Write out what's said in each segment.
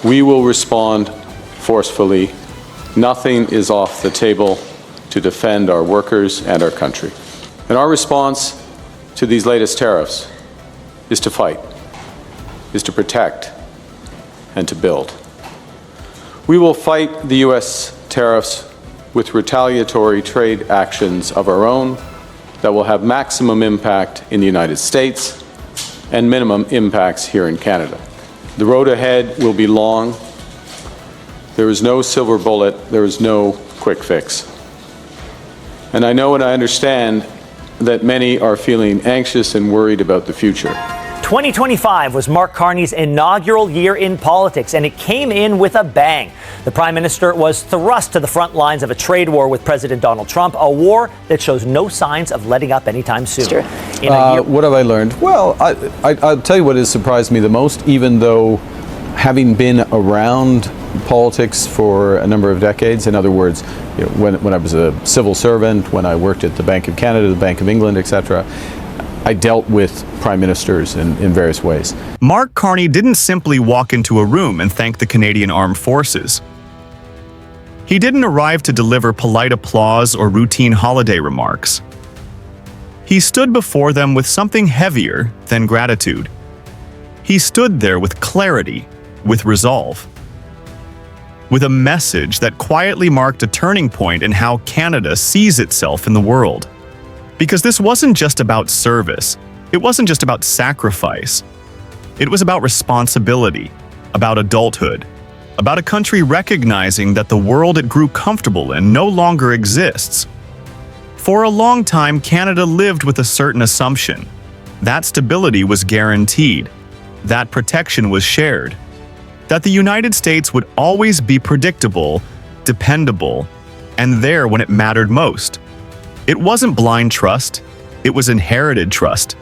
We will respond forcefully. Nothing is off the table to defend our workers and our country. And our response to these latest tariffs is to fight, is to protect, and to build. We will fight the U.S. tariffs with retaliatory trade actions of our own that will have maximum impact in the United States and minimum impacts here in Canada. The road ahead will be long. There is no silver bullet. There is no quick fix. And I know and I understand that many are feeling anxious and worried about the future. 2025 was Mark Carney's inaugural year in politics, and it came in with a bang. The Prime Minister was thrust to the front lines of a trade war with President Donald Trump, a war that shows no signs of letting up anytime soon. What have I learned? Well, I'll tell you what has surprised me the most, even though having been around politics for a number of decades, in other words, when I was a civil servant, when I worked at the Bank of Canada, the Bank of England, etc., I dealt with prime ministers in various ways. Mark Carney didn't simply walk into a room and thank the Canadian Armed Forces. He didn't arrive to deliver polite applause or routine holiday remarks. He stood before them with something heavier than gratitude. He stood there with clarity, with resolve, with a message that quietly marked a turning point in how Canada sees itself in the world. Because this wasn't just about service, it wasn't just about sacrifice. It was about responsibility, about adulthood, about a country recognizing that the world it grew comfortable in no longer exists. For a long time, Canada lived with a certain assumption. That stability was guaranteed, that protection was shared, that the United States would always be predictable, dependable, and there when it mattered most. It wasn't blind trust, it was inherited trust,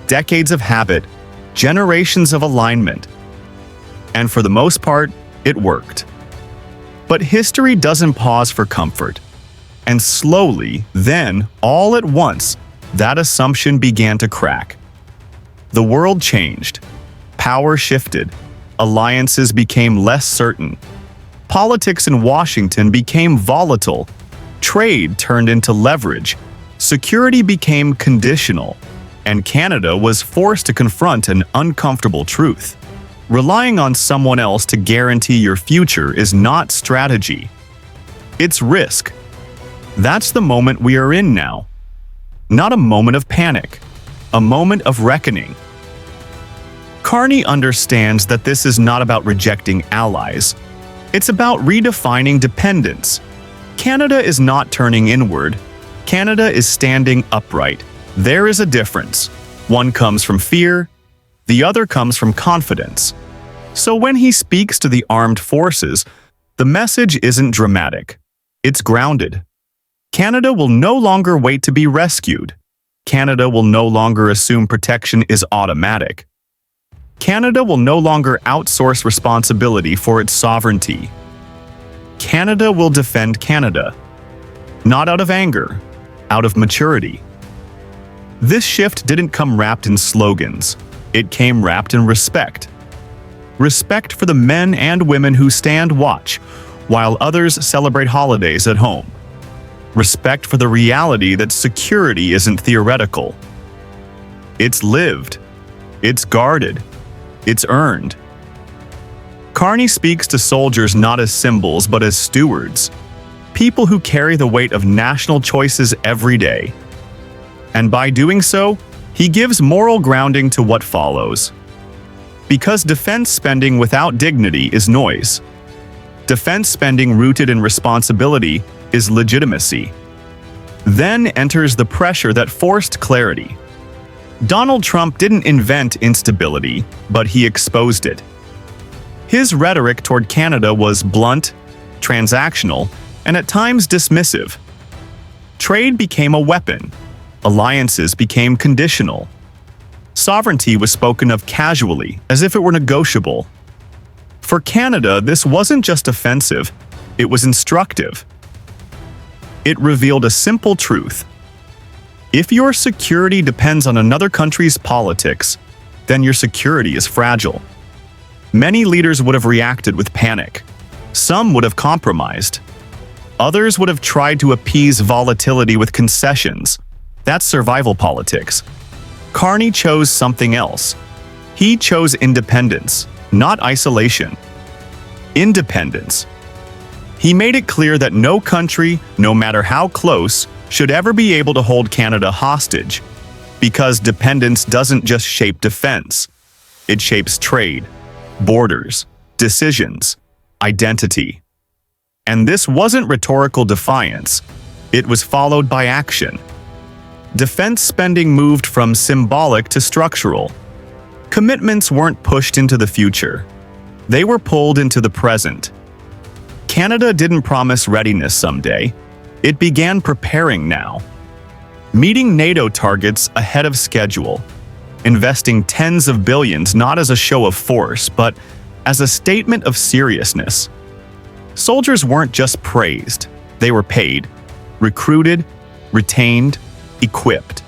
decades of habit, generations of alignment. And for the most part, it worked. But history doesn't pause for comfort. And slowly, then, all at once, that assumption began to crack. The world changed. Power shifted. Alliances became less certain. Politics in Washington became volatile. Trade turned into leverage, security became conditional, and Canada was forced to confront an uncomfortable truth. Relying on someone else to guarantee your future is not strategy. It's risk. That's the moment we are in now. Not a moment of panic, a moment of reckoning. Carney understands that this is not about rejecting allies. It's about redefining dependence. Canada is not turning inward. Canada is standing upright. There is a difference. One comes from fear, the other comes from confidence. So when he speaks to the armed forces, the message isn't dramatic. It's grounded. Canada will no longer wait to be rescued. Canada will no longer assume protection is automatic. Canada will no longer outsource responsibility for its sovereignty. Canada will defend Canada, not out of anger, out of maturity. This shift didn't come wrapped in slogans. It came wrapped in respect. Respect for the men and women who stand watch while others celebrate holidays at home. Respect for the reality that security isn't theoretical. It's lived. It's guarded. It's earned. Carney speaks to soldiers not as symbols but as stewards, people who carry the weight of national choices every day. And by doing so, he gives moral grounding to what follows. Because defense spending without dignity is noise. Defense spending rooted in responsibility is legitimacy. Then enters the pressure that forced clarity. Donald Trump didn't invent instability, but he exposed it. His rhetoric toward Canada was blunt, transactional, and at times dismissive. Trade became a weapon. Alliances became conditional. Sovereignty was spoken of casually, as if it were negotiable. For Canada, this wasn't just offensive, it was instructive. It revealed a simple truth. If your security depends on another country's politics, then your security is fragile. Many leaders would have reacted with panic. Some would have compromised. Others would have tried to appease volatility with concessions. That's survival politics. Carney chose something else. He chose independence, not isolation. Independence. He made it clear that no country, no matter how close, should ever be able to hold Canada hostage, because dependence doesn't just shape defense. It shapes trade, borders, decisions, identity. And this wasn't rhetorical defiance. It was followed by action. Defense spending moved from symbolic to structural. Commitments weren't pushed into the future. They were pulled into the present. Canada didn't promise readiness someday. It began preparing now. Meeting NATO targets ahead of schedule. Investing tens of billions not as a show of force, but as a statement of seriousness. Soldiers weren't just praised. They were paid, recruited, retained, equipped.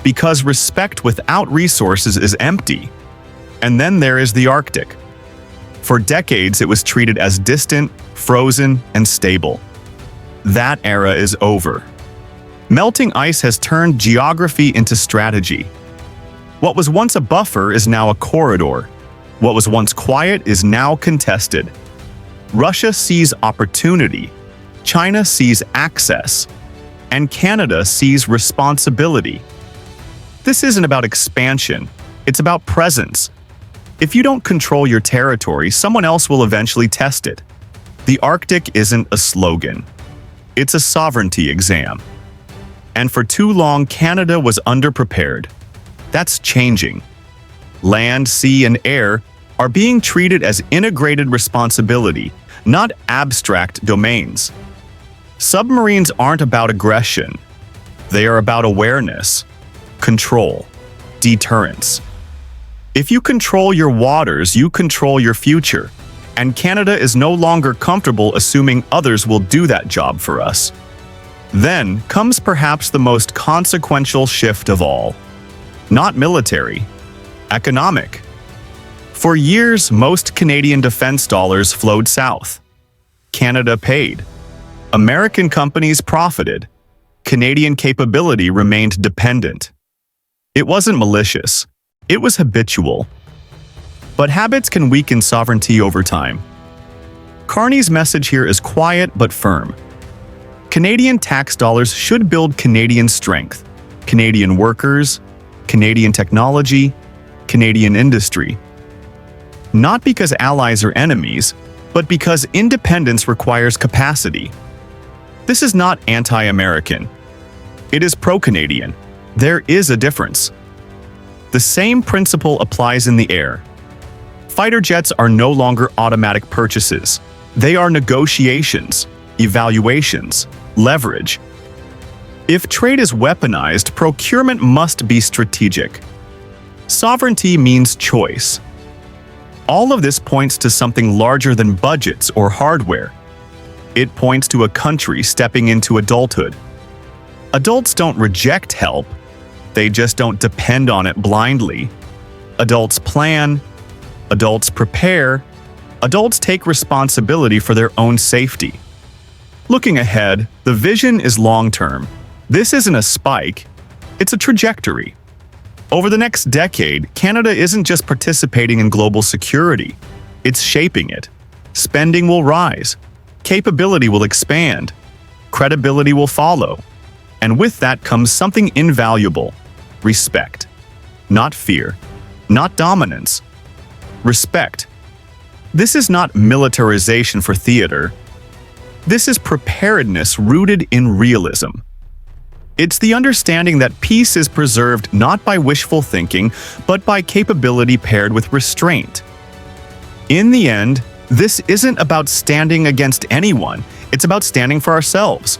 Because respect without resources is empty. And then there is the Arctic. For decades, it was treated as distant, frozen, and stable. That era is over. Melting ice has turned geography into strategy. What was once a buffer is now a corridor. What was once quiet is now contested. Russia sees opportunity. China sees access. And Canada sees responsibility. This isn't about expansion. It's about presence. If you don't control your territory, someone else will eventually test it. The Arctic isn't a slogan. It's a sovereignty exam. And for too long, Canada was underprepared. That's changing. Land, sea, and air are being treated as integrated responsibility, not abstract domains. Submarines aren't about aggression. They are about awareness, control, deterrence. If you control your waters, you control your future. And Canada is no longer comfortable assuming others will do that job for us. Then comes perhaps the most consequential shift of all. Not military, economic. For years, most Canadian defense dollars flowed south. Canada paid. American companies profited. Canadian capability remained dependent. It wasn't malicious. It was habitual. But habits can weaken sovereignty over time. Carney's message here is quiet but firm. Canadian tax dollars should build Canadian strength, Canadian workers, Canadian technology, Canadian industry. Not because allies are enemies, but because independence requires capacity. This is not anti-American. It is pro-Canadian. There is a difference. The same principle applies in the air. Fighter jets are no longer automatic purchases. They are negotiations, evaluations, leverage. If trade is weaponized, procurement must be strategic. Sovereignty means choice. All of this points to something larger than budgets or hardware. It points to a country stepping into adulthood. Adults don't reject help. They just don't depend on it blindly. Adults plan. Adults prepare. Adults take responsibility for their own safety. Looking ahead, the vision is long-term. This isn't a spike. It's a trajectory. Over the next decade, Canada isn't just participating in global security. It's shaping it. Spending will rise. Capability will expand. Credibility will follow. And with that comes something invaluable: respect. Not fear. Not dominance. Respect. This is not militarization for theater. This is preparedness rooted in realism. It's the understanding that peace is preserved not by wishful thinking, but by capability paired with restraint. In the end, this isn't about standing against anyone. It's about standing for ourselves.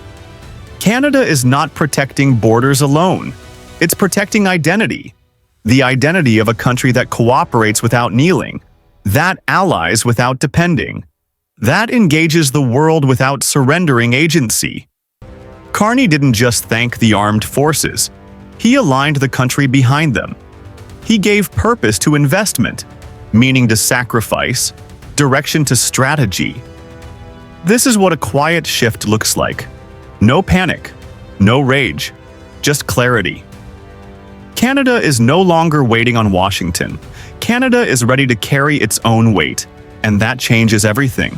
Canada is not protecting borders alone. It's protecting identity. The identity of a country that cooperates without kneeling, that allies without depending, that engages the world without surrendering agency. Carney didn't just thank the armed forces. He aligned the country behind them. He gave purpose to investment. meaning to sacrifice, direction to strategy. This is what a quiet shift looks like. No panic, no rage, just clarity. Canada is no longer waiting on Washington. Canada is ready to carry its own weight, and that changes everything.